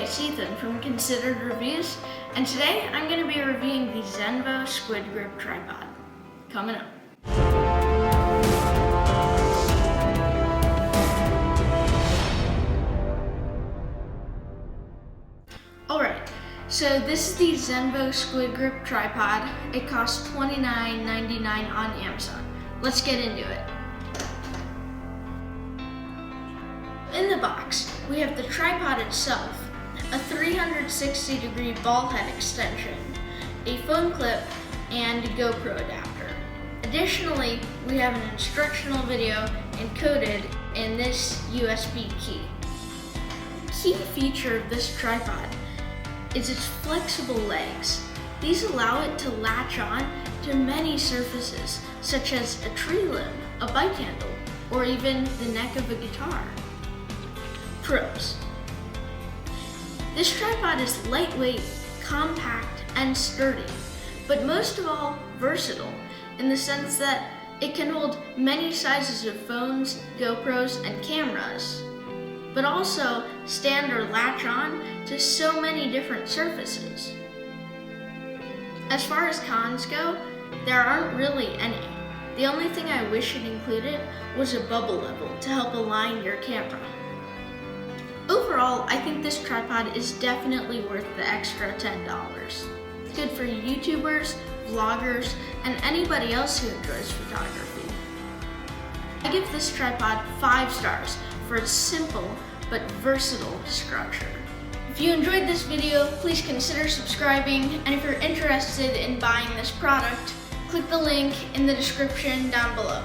it's Ethan from Considered Reviews, and today I'm going to be reviewing the Xenvo Squidgrip tripod. Coming up. Alright, so this is the Xenvo Squidgrip tripod. It costs $29.99 on Amazon. Let's get into it. In the box, we have the tripod itself, a 360-degree ball head extension, a phone clip, and a GoPro adapter. Additionally, we have an instructional video encoded in this USB key. Key feature of this tripod is its flexible legs. These allow it to latch on to many surfaces, such as a tree limb, a bike handle, or even the neck of a guitar. Pros. This tripod is lightweight, compact, and sturdy, but most of all, versatile, in the sense that it can hold many sizes of phones, GoPros, and cameras, but also stand or latch on to so many different surfaces. As far as cons go, there aren't really any. The only thing I wish it included was a bubble level to help align your camera. Overall, I think this tripod is definitely worth the extra $10. It's good for YouTubers, vloggers, and anybody else who enjoys photography. I give this tripod 5 stars for its simple but versatile structure. If you enjoyed this video, please consider subscribing, and if you're interested in buying this product, click the link in the description down below.